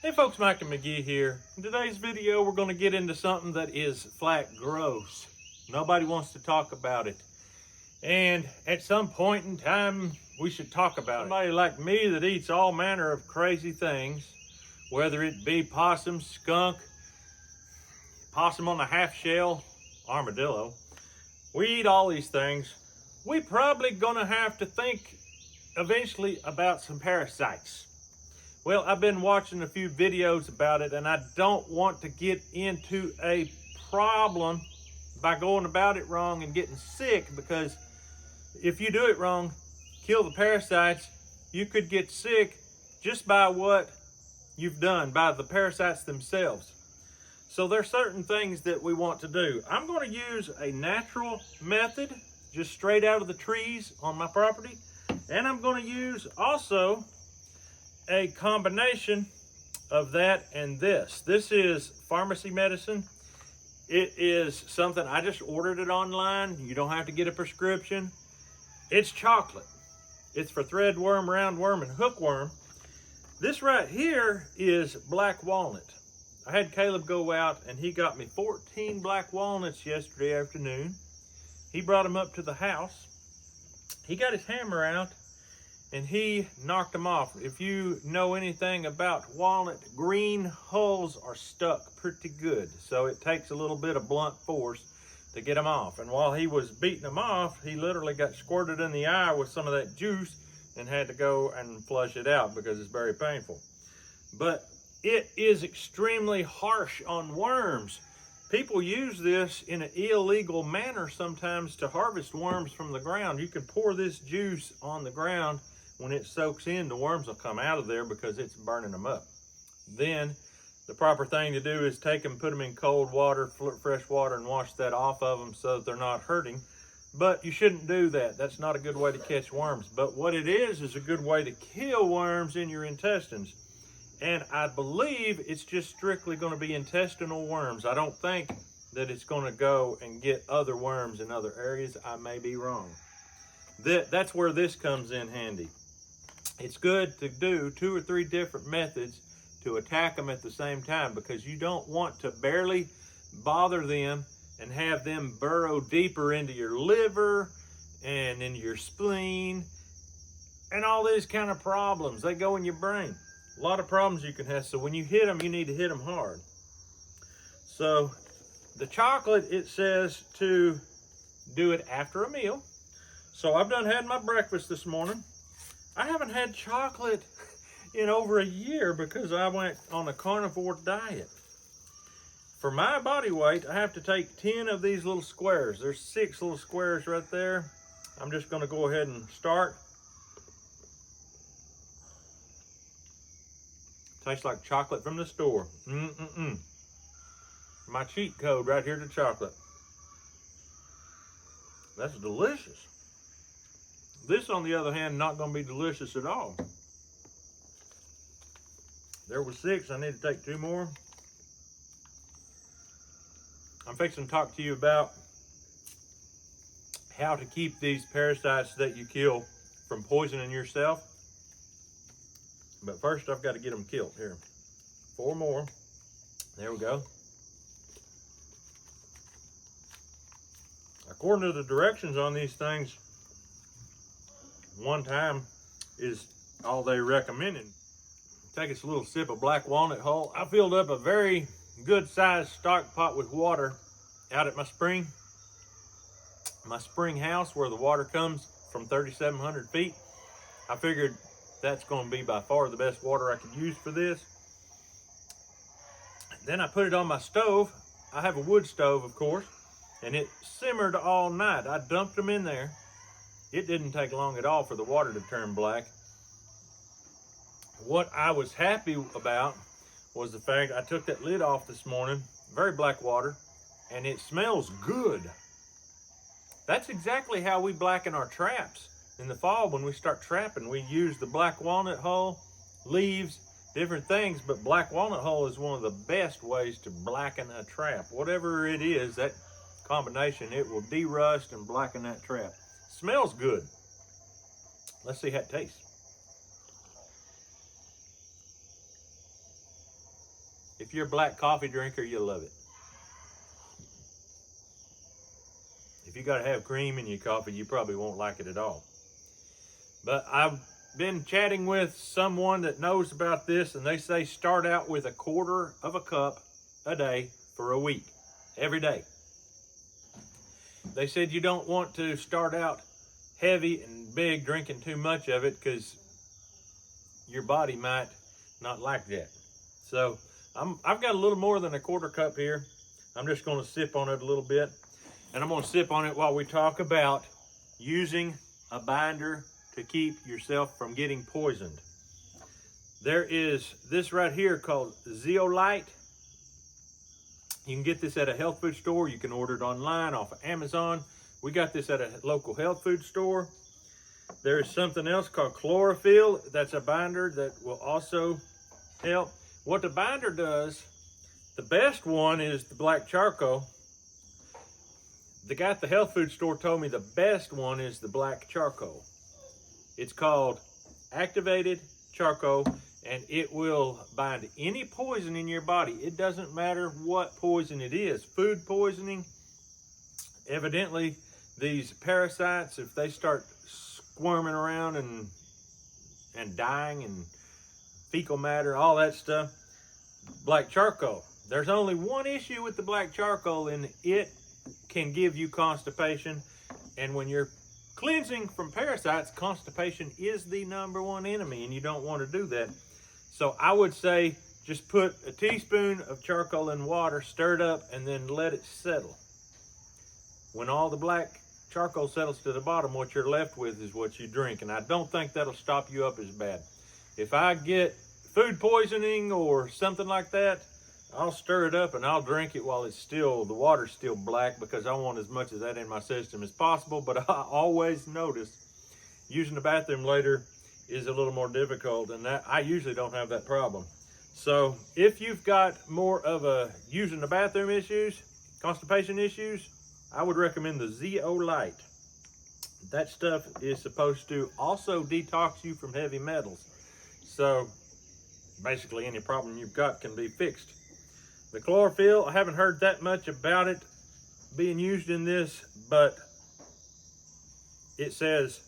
Hey folks, Mike and McGee here. In today's video, we're going to get into something that is flat gross. Nobody wants to talk about it. And at some point in time, we should talk about it. Somebody like me that eats all manner of crazy things, whether it be possum, skunk, possum on the half shell, armadillo. We eat all these things. We probably gonna have to think eventually about some parasites. Well, I've been watching a few videos about it, and I don't want to get into a problem by going about it wrong and getting sick, because if you do it wrong, kill the parasites, you could get sick just by what you've done, by the parasites themselves. So there's certain things that we want to do. I'm going to use a natural method, just straight out of the trees on my property, and I'm going to use also a combination of that and this. This is pharmacy medicine. It is something, I just ordered it online. You don't have to get a prescription. It's chocolate. It's for threadworm, roundworm, and hookworm. This right here is black walnut. I had Caleb go out and he got me 14 black walnuts yesterday afternoon. He brought them up to the house. He got his hammer out and he knocked them off. If you know anything about walnut, green hulls are stuck pretty good. So it takes a little bit of blunt force to get them off. And while he was beating them off, he literally got squirted in the eye with some of that juice and had to go and flush it out because it's very painful. But it is extremely harsh on worms. People use this in an illegal manner sometimes to harvest worms from the ground. You can pour this juice on the ground. When it soaks in, the worms will come out of there because it's burning them up. Then the proper thing to do is take them, put them in cold water, fresh water, and wash that off of them so that they're not hurting. But you shouldn't do that. That's not a good way to catch worms. But what it is a good way to kill worms in your intestines. And I believe it's just strictly going to be intestinal worms. I don't think that it's going to go and get other worms in other areas. I may be wrong. That's where this comes in handy. It's good to do 2 or 3 different methods to attack them at the same time, because you don't want to barely bother them and have them burrow deeper into your liver and into your spleen and all these kind of problems. They go in your brain. A lot of problems you can have. So when you hit them, you need to hit them hard. So the chocolate, it says to do it after a meal. So I've had my breakfast this morning. I haven't had chocolate in over a year because I went on a carnivore diet. For my body weight, I have to take 10 of these little squares. There's 6 little squares right there. I'm just going to go ahead and start. Tastes like chocolate from the store. My cheat code right here to chocolate. That's delicious. This, on the other hand, not going to be delicious at all. There was 6. I need to take 2 more. I'm fixing to talk to you about how to keep these parasites that you kill from poisoning yourself. But first, I've got to get them killed. Here, 4 more. There we go. According to the directions on these things, 1 time is all they recommended. Take us a little sip of black walnut hull. I filled up a very good sized stock pot with water out at my spring house, where the water comes from 3,700 feet. I figured that's going to be by far the best water I could use for this. Then I put it on my stove. I have a wood stove, of course, and it simmered all night. I dumped them in there. It didn't take long at all for the water to turn black. What I was happy about was the fact I took that lid off this morning, very black water, and it smells good. That's exactly how we blacken our traps. In the fall, when we start trapping, we use the black walnut hull, leaves, different things, but black walnut hull is one of the best ways to blacken a trap. Whatever it is, that combination, it will de-rust and blacken that trap. Smells good. Let's see how it tastes. If you're a black coffee drinker, you'll love it. If you gotta have cream in your coffee, you probably won't like it at all. But I've been chatting with someone that knows about this, and they say start out with 1/4 of a cup a day for a week, every day. They said you don't want to start out heavy and big, drinking too much of it, because your body might not like that. So I've got a little more than 1/4 cup here. I'm just going to sip on it a little bit, and I'm going to sip on it while we talk about using a binder to keep yourself from getting poisoned. There is this right here called Zeolite. You can get this at a health food store. You can order it online off of Amazon. We got this at a local health food store. There is something else called chlorophyll. That's a binder that will also help. What the binder does, the best one is the black charcoal. The guy at the health food store told me the best one is the black charcoal. It's called activated charcoal, and it will bind any poison in your body. It doesn't matter what poison it is. Food poisoning, evidently these parasites, if they start squirming around and dying and fecal matter, all that stuff, black charcoal. There's only one issue with the black charcoal, and it can give you constipation. And when you're cleansing from parasites, constipation is the #1 enemy, and you don't want to do that. So I would say just put a teaspoon of charcoal in water, stir it up, and then let it settle. When all the black charcoal settles to the bottom, what you're left with is what you drink, and I don't think that'll stop you up as bad. If I get food poisoning or something like that, I'll stir it up and I'll drink it while it's still, the water's still black, because I want as much of that in my system as possible. But I always notice using the bathroom later is a little more difficult, and that I usually don't have that problem. So if you've got more of a using the bathroom issues, constipation issues, I would recommend the Zeolite. That stuff is supposed to also detox you from heavy metals. So basically any problem you've got can be fixed. The chlorophyll, I haven't heard that much about it being used in this, but it says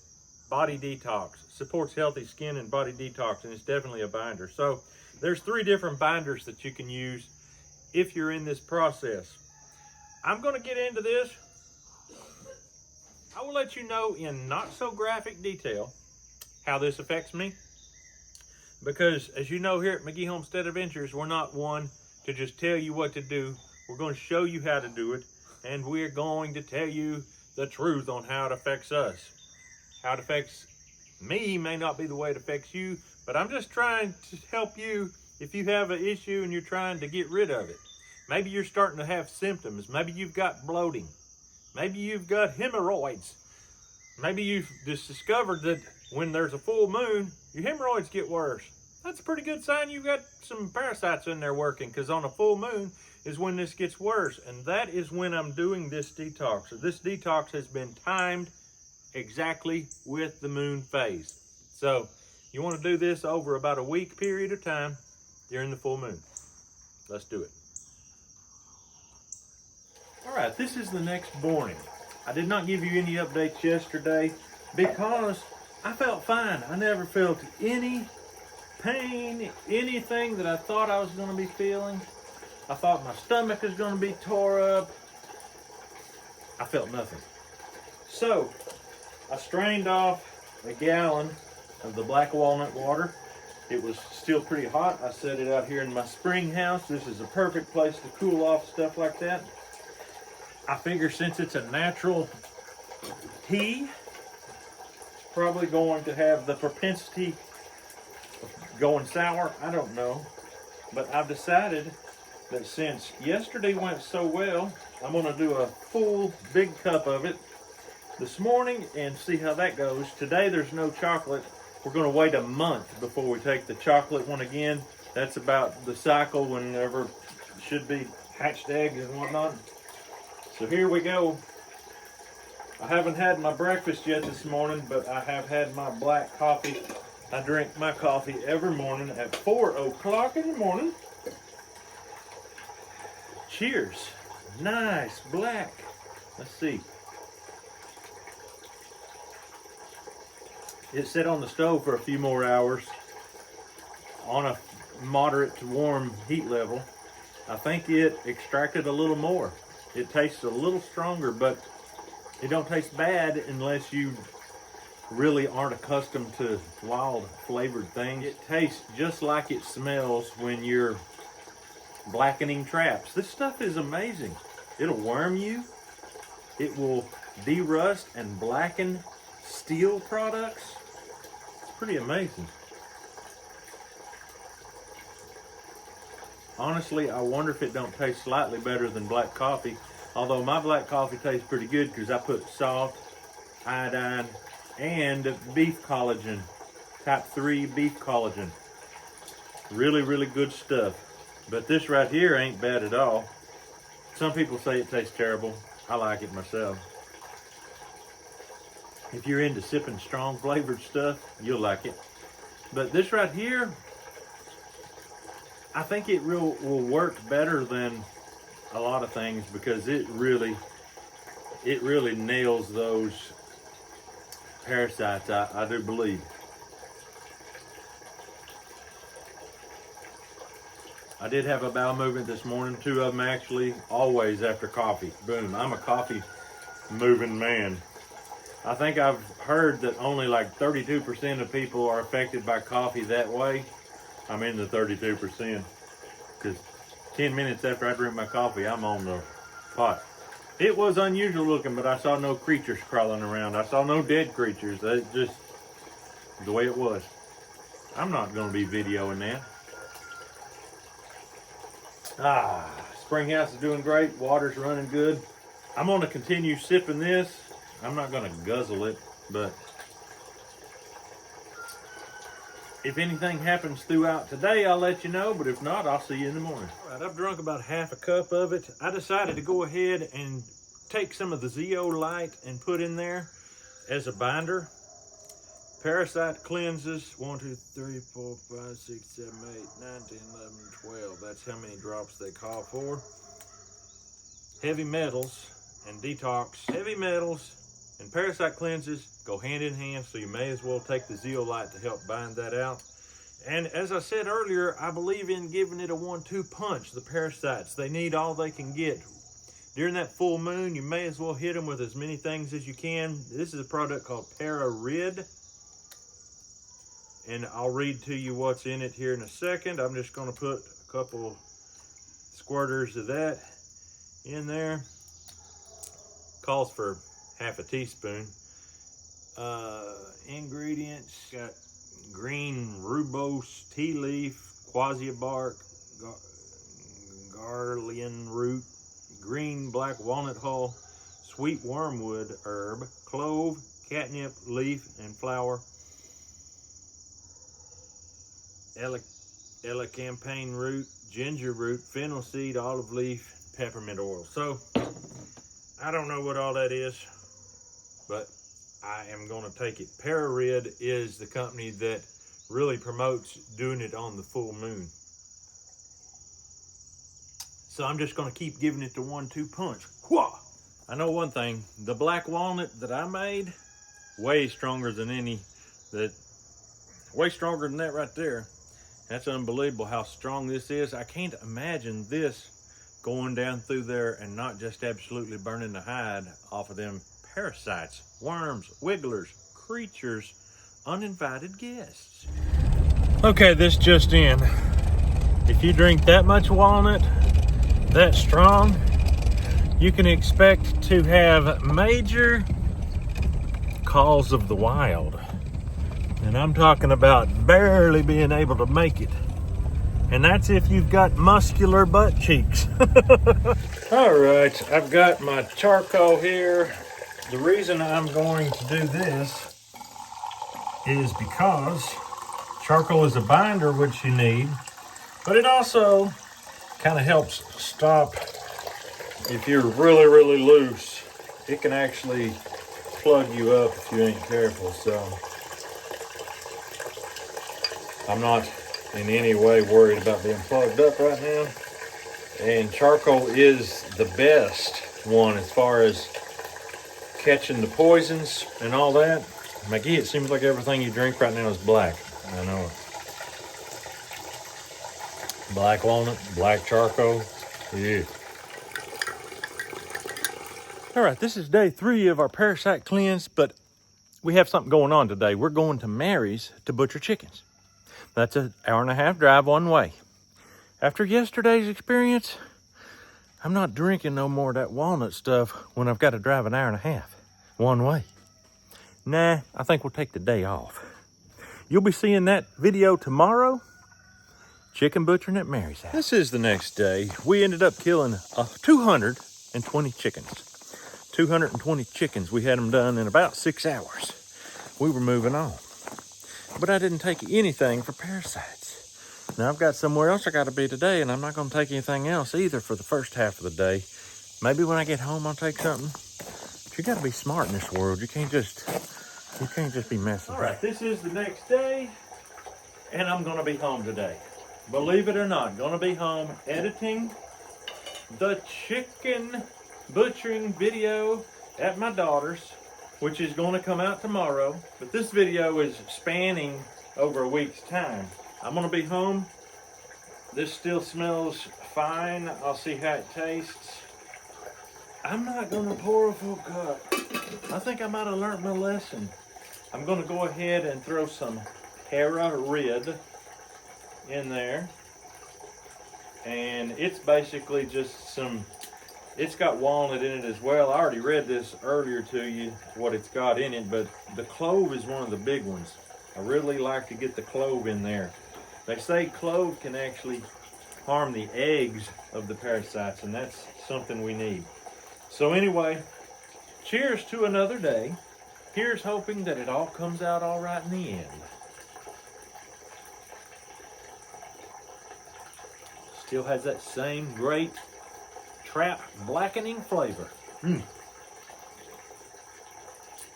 body detox, supports healthy skin and body detox, and it's definitely a binder. So there's 3 different binders that you can use if you're in this process. I'm going to get into this. I will let you know in not so graphic detail how this affects me, because as you know, here at McGie Homestead Adventures, we're not one to just tell you what to do. We're going to show you how to do it, and we're going to tell you the truth on how it affects us. How it affects me may not be the way it affects you, but I'm just trying to help you if you have an issue and you're trying to get rid of it. Maybe you're starting to have symptoms. Maybe you've got bloating. Maybe you've got hemorrhoids. Maybe you've just discovered that when there's a full moon, your hemorrhoids get worse. That's a pretty good sign you've got some parasites in there working, because on a full moon is when this gets worse. And that is when I'm doing this detox. So this detox has been timed exactly with the moon phase. So you want to do this over about a week period of time during the full moon. Let's do it. All right, this is the next morning. I did not give you any updates yesterday because I felt fine. I never felt any pain, anything that I thought I was going to be feeling. I thought my stomach was going to be tore up. I felt nothing. So I strained off a gallon of the black walnut water. It was still pretty hot. I set it out here in my spring house. This is a perfect place to cool off stuff like that. I figure since it's a natural tea, it's probably going to have the propensity of going sour. I don't know. But I've decided that since yesterday went so well, I'm going to do a full big cup of it this morning and see how that goes. Today there's no chocolate. We're going to wait a month before we take the chocolate one again. That's about the cycle whenever it should be hatched eggs and whatnot. So here we go. I haven't had my breakfast yet this morning, but I have had my black coffee. I drink my coffee every morning at 4 o'clock in the morning. cheers. Nice black. Let's see. It sat on the stove for a few more hours on a moderate to warm heat level. I think it extracted a little more. It tastes a little stronger, but it don't taste bad unless you really aren't accustomed to wild flavored things. It tastes just like it smells when you're blackening traps. This stuff is amazing. It'll worm you. It will derust and blacken steel products. It's pretty amazing. Honestly, I wonder if it don't taste slightly better than black coffee. Although my black coffee tastes pretty good because I put salt, iodine, and beef collagen, type 3 beef collagen. Really, really good stuff. But this right here ain't bad at all. Some people say it tastes terrible. I like it myself. If you're into sipping strong flavored stuff, you'll like it. But this right here, I think it will work better than a lot of things because it really nails those parasites, I do believe. I did have a bowel movement this morning, 2 of them actually, always after coffee. Boom, I'm a coffee moving man. I think I've heard that only like 32% of people are affected by coffee that way. I'm in the 32% because 10 minutes after I drink my coffee, I'm on the pot. It was unusual looking, but I saw no creatures crawling around. I saw no dead creatures. That's just the way it was. I'm not going to be videoing that. Springhouse is doing great. Water's running good. I'm going to continue sipping this. I'm not going to guzzle it, but if anything happens throughout today, I'll let you know, but if not, I'll see you in the morning. All right, I've drunk about half a cup of it. I decided to go ahead and take some of the zeolite and put in there as a binder. Parasite cleanses 1, 2, 3, 4, 5, 6, 7, 8, 9, 10, 11, 12. That's how many drops they call for. Heavy metals and detox. Heavy metals and parasite cleanses go hand in hand, so you may as well take the zeolite to help bind that out. And as I said earlier, I believe in giving it a 1-2 punch. The parasites, they need all they can get. During that full moon, you may as well hit them with as many things as you can. This is a product called PARASITES, and I'll read to you what's in it here in a second. I'm just going to put a couple squirters of that in there. Calls for half a teaspoon. Ingredients, got green rooibos, tea leaf, quassia bark, garlian root, green black walnut hull, sweet wormwood herb, clove, catnip leaf and flower, elecampane root, ginger root, fennel seed, olive leaf, peppermint oil. So I don't know what all that is, but I am going to take it. PARASITES is the company that really promotes doing it on the full moon. So I'm just going to keep giving it the 1-2 punch. Whoa! I know one thing, the black walnut that I made, way stronger than way stronger than that right there. That's unbelievable how strong this is. I can't imagine this going down through there and not just absolutely burning the hide off of them parasites, worms, wigglers, creatures, uninvited guests. Okay, this just in. If you drink that much walnut, that strong, you can expect to have major calls of the wild. And I'm talking about barely being able to make it. And that's if you've got muscular butt cheeks. All right, I've got my charcoal here. The reason I'm going to do this is because charcoal is a binder, which you need, but it also kind of helps stop, if you're really, really loose, it can actually plug you up if you ain't careful. So I'm not in any way worried about being plugged up right now. And charcoal is the best one as far as catching the poisons and all that. McGee, it seems like everything you drink right now is black. I know it. Black walnut, black charcoal. Yeah. All right, this is day 3 of our parasite cleanse, but we have something going on today. We're going to Mary's to butcher chickens. That's an 1.5 hour drive one way. After yesterday's experience, I'm not drinking no more of that walnut stuff when I've got to drive 1.5 hours one way. Nah, I think we'll take the day off. You'll be seeing that video tomorrow. Chicken butchering at Mary's house. This is the next day. We ended up killing 220 chickens. 220 chickens. We had them done in about 6 hours. We were moving on. But I didn't take anything for parasites. Now I've got somewhere else I got to be today, and I'm not going to take anything else either for the first half of the day. Maybe when I get home I'll take something. But you got to be smart in this world. You can't just be messing. All right, this is the next day, and I'm going to be home today. Believe it or not, going to be home editing the chicken butchering video at my daughter's, which is going to come out tomorrow. But this video is spanning over a week's time. I'm going to be home. This still smells fine. I'll see how it tastes. I'm not going to pour a full cup. I think I might have learned my lesson. I'm going to go ahead and throw some PARASITES in there, and it's basically just some, it's got walnut in it as well. I already read this earlier to you, what it's got in it, but the clove is one of the big ones. I really like to get the clove in there. They say clove can actually harm the eggs of the parasites, and that's something we need. So anyway, cheers to another day. Here's hoping that it all comes out all right in the end. Still has that same great trap blackening flavor.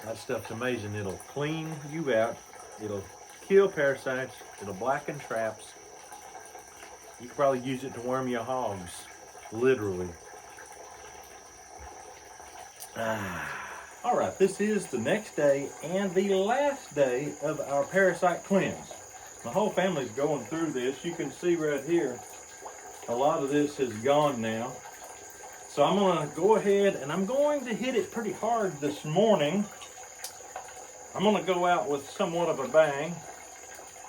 That stuff's amazing. It'll clean you out. It'll kill parasites. It'll blacken traps. You could probably use it to worm your hogs, literally. All right, this is the next day and the last day of our parasite cleanse. My whole family's going through this. You can see right here, a lot of this is gone now. So I'm going to go ahead and I'm going to hit it pretty hard this morning. I'm going to go out with somewhat of a bang.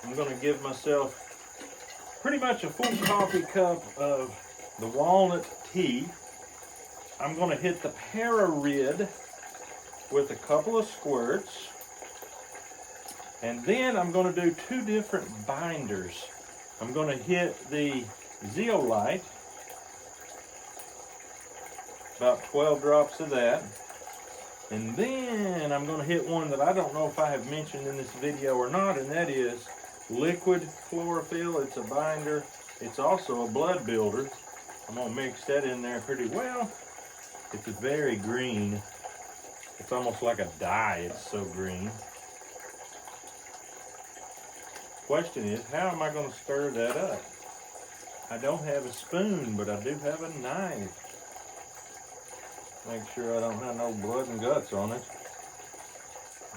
I'm going to give myself pretty much a full coffee cup of the walnut tea. I'm going to hit the PARASITES with a couple of squirts. And then I'm going to do 2 different binders. I'm going to hit the zeolite, about 12 drops of that. And then I'm going to hit one that I don't know if I have mentioned in this video or not, and that is liquid chlorophyll. It's a binder. It's also a blood builder. I'm going to mix that in there pretty well. It's very green. It's almost like a dye. It's so green. Question is, how am I going to stir that up? I don't have a spoon, but I do have a knife. Make sure I don't have no blood and guts on it.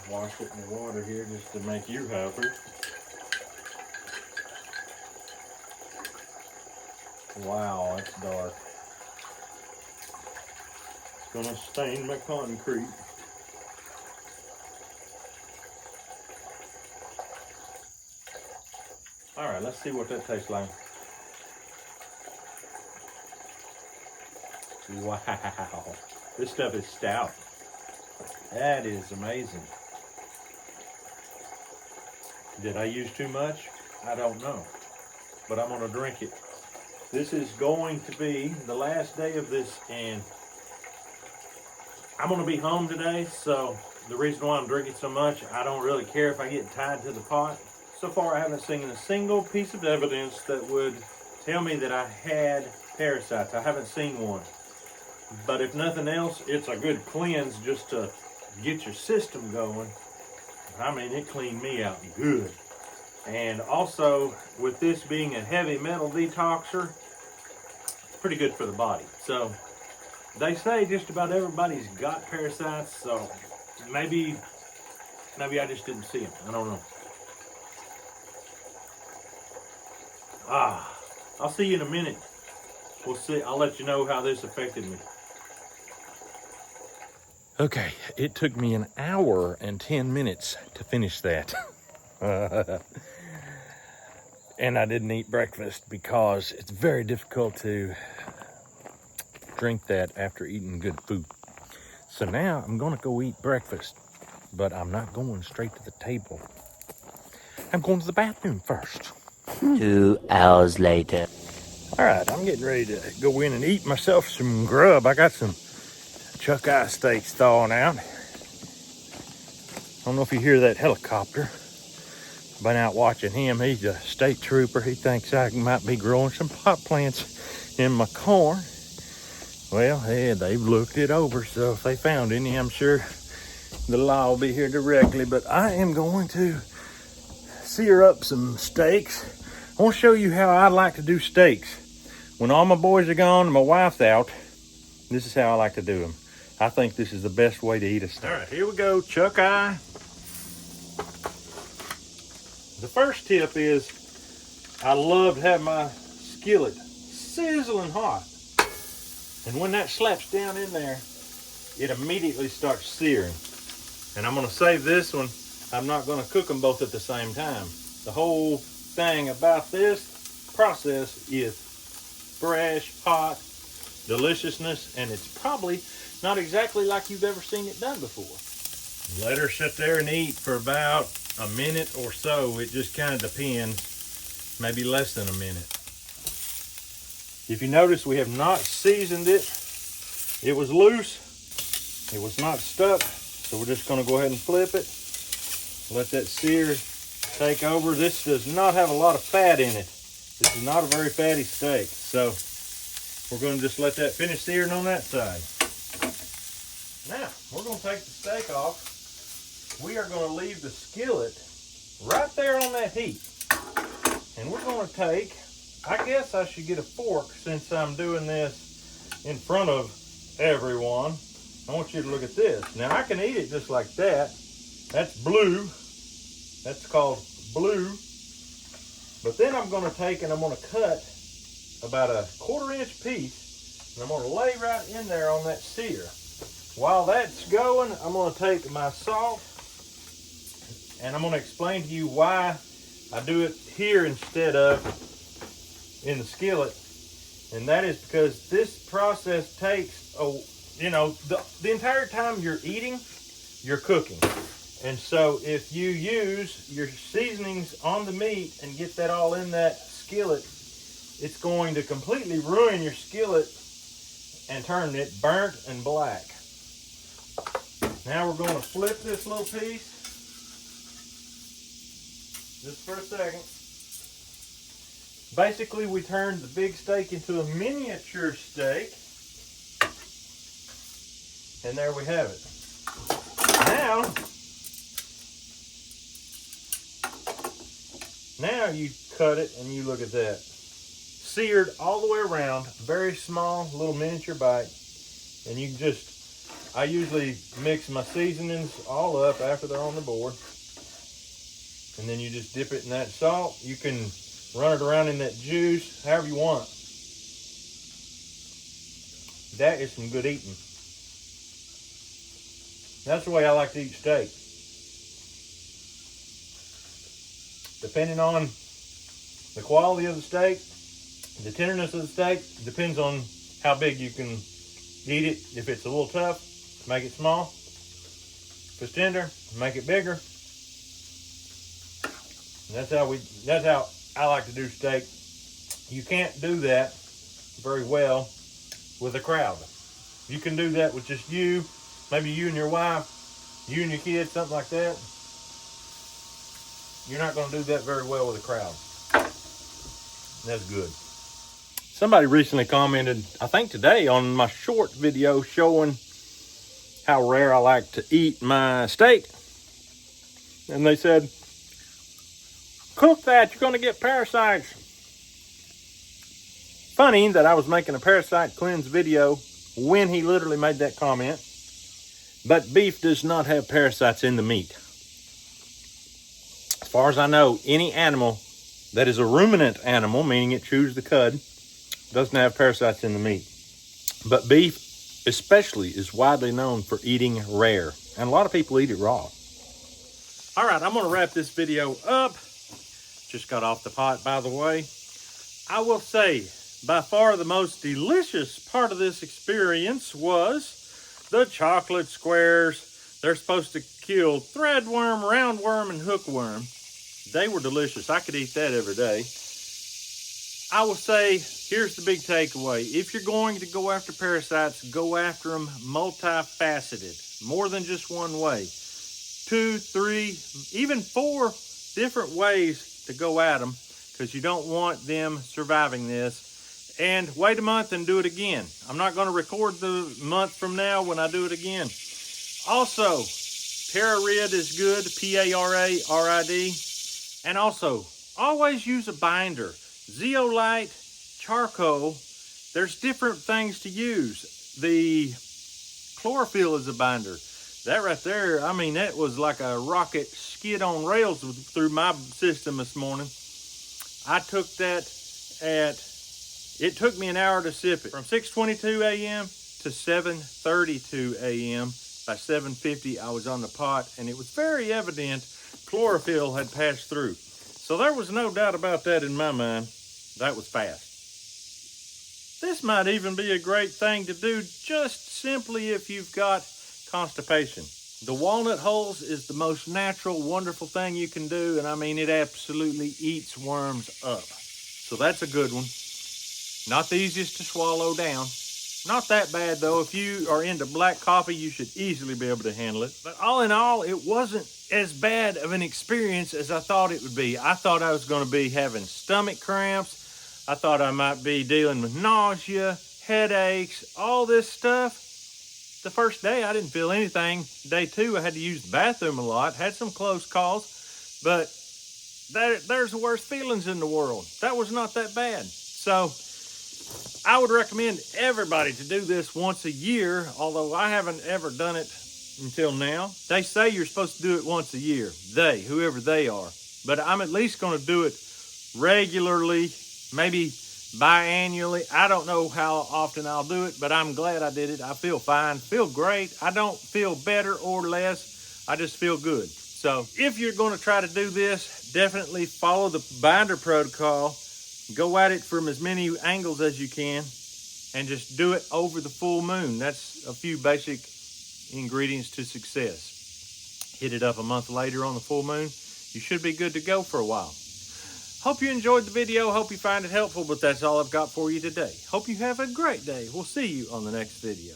Wash it in the water here just to make you happy. Wow, that's dark. It's gonna stain my concrete. All right, let's see what that tastes like. Wow, this stuff is stout. That is amazing. Did I use too much? I don't know, but I'm gonna drink it. This is going to be the last day of this, and I'm gonna be home today, so the reason why I'm drinking so much, I don't really care if I get tied to the pot. So far, I haven't seen a single piece of evidence that would tell me that I had parasites. I haven't seen one. But if nothing else, it's a good cleanse just to get your system going. I mean, it cleaned me out good. And also, with this being a heavy metal detoxer, pretty good for the body. So they say just about everybody's got parasites, so maybe I just didn't see them. I don't know. I'll see you in a minute. We'll see. I'll let you know how this affected me. Okay, it took me an hour and 10 minutes to finish that. And I didn't eat breakfast because it's very difficult to drink that after eating good food. So now I'm gonna go eat breakfast, but I'm not going straight to the table. I'm going to the bathroom first. 2 hours later. All right, I'm getting ready to go in and eat myself some grub. I got some chuck eye steaks thawing out. I don't know if you hear that helicopter. Been out watching him. He's a state trooper. He thinks I might be growing some pot plants in my corn. Well, yeah, they've looked it over, so if they found any, I'm sure the law will be here directly. But I am going to sear up some steaks. I want to show you how I like to do steaks. When all my boys are gone and my wife's out, this is how I like to do them. I think this is the best way to eat a steak. All right, here we go, chuck eye. The first tip is I love to have my skillet sizzling hot. And when that slaps down in there, it immediately starts searing. And I'm gonna save this one. I'm not gonna cook them both at the same time. The whole thing about this process is fresh, hot deliciousness, and it's probably not exactly like you've ever seen it done before. Let her sit there and eat for about a minute or so. It just kind of depends, maybe less than a minute. If you notice, we have not seasoned it. It was loose, it was not stuck, so we're just gonna go ahead and flip it. Let that sear take over. This does not have a lot of fat in it. This is not a very fatty steak, so we're gonna just let that finish searing on that side. Now, we're gonna take the steak off. We are gonna leave the skillet right there on that heat. And we're gonna take, I guess I should get a fork since I'm doing this in front of everyone. I want you to look at this. Now I can eat it just like that. That's blue. That's called blue. But then I'm gonna take and I'm gonna cut about a 1/4 inch piece and I'm gonna lay right in there on that sear. While that's going, I'm gonna take my salt and I'm gonna explain to you why I do it here instead of in the skillet. And that is because this process takes, the entire time you're eating, you're cooking. And so if you use your seasonings on the meat and get that all in that skillet, it's going to completely ruin your skillet and turn it burnt and black. Now we're going to flip this little piece just for a second. Basically, we turned the big steak into a miniature steak. And there we have it. Now you cut it and you look at that. Seared all the way around, very small little miniature bite. And you can just, I usually mix my seasonings all up after they're on the board. And then you just dip it in that salt. You can run it around in that juice, however you want. That is some good eating. That's the way I like to eat steak. Depending on the quality of the steak, the tenderness of the steak, depends on how big you can eat it. If it's a little tough, make it small. If it's tender, make it bigger. And that's how I like to do steak. You can't do that very well with a crowd. You can do that with just you, maybe you and your wife, you and your kids, something like that. You're not going to do that very well with a crowd. That's good. Somebody recently commented, I think today, on my short video showing how rare I like to eat my steak. And they said, cook that, you're going to get parasites. funny that I was making a parasite cleanse video when he literally made that comment. But beef does not have parasites in the meat. As far as I know, any animal that is a ruminant animal, meaning it chews the cud, doesn't have parasites in the meat. But beef especially is widely known for eating rare. And a lot of people eat it raw. All right, I'm gonna wrap this video up. Just got off the pot, by the way. I will say, by far the most delicious part of this experience was the chocolate squares. They're supposed to kill threadworm, roundworm, and hookworm. They were delicious. I could eat that every day. I will say, here's the big takeaway. If you're going to go after parasites, go after them multifaceted, more than just one way. 2, 3, even 4 different ways to go at them, because you don't want them surviving this. And wait a month and do it again. I'm not going to record the month from now when I do it again. Also, Pararid is good, P-A-R-A-R-I-D. And also, always use a binder. Zeolite, charcoal, there's different things to use. The chlorophyll is a binder. That right there, I mean, that was like a rocket skid on rails through my system this morning. I took that it took me an hour to sip it. From 6:22 a.m. to 7:32 a.m. By 7:50, I was on the pot, and it was very evident chlorophyll had passed through. So there was no doubt about that in my mind. That was fast. This might even be a great thing to do just simply if you've got constipation. The walnut hulls is the most natural, wonderful thing you can do, and I mean, it absolutely eats worms up. So that's a good one. Not the easiest to swallow down. Not that bad though. If you are into black coffee, you should easily be able to handle it. But all in all, it wasn't as bad of an experience as I thought it would be. I thought I was going to be having stomach cramps. I thought I might be dealing with nausea, headaches, all this stuff. The first day, I didn't feel anything. Day 2, I had to use the bathroom a lot. Had some close calls, but there's the worst feelings in the world. That was not that bad. So I would recommend everybody to do this once a year, although I haven't ever done it until now. They say you're supposed to do it once a year. They, whoever they are. But I'm at least going to do it regularly, maybe biannually. I don't know how often I'll do it, but I'm glad I did it. I feel fine, feel great. I don't feel better or less. I just feel good. So if you're going to try to do this, definitely follow the binder protocol. Go at it from as many angles as you can and just do it over the full moon. That's a few basic ingredients to success. Hit it up a month later on the full moon. You should be good to go for a while. Hope you enjoyed the video. Hope you find it helpful, but that's all I've got for you today. Hope you have a great day. We'll see you on the next video.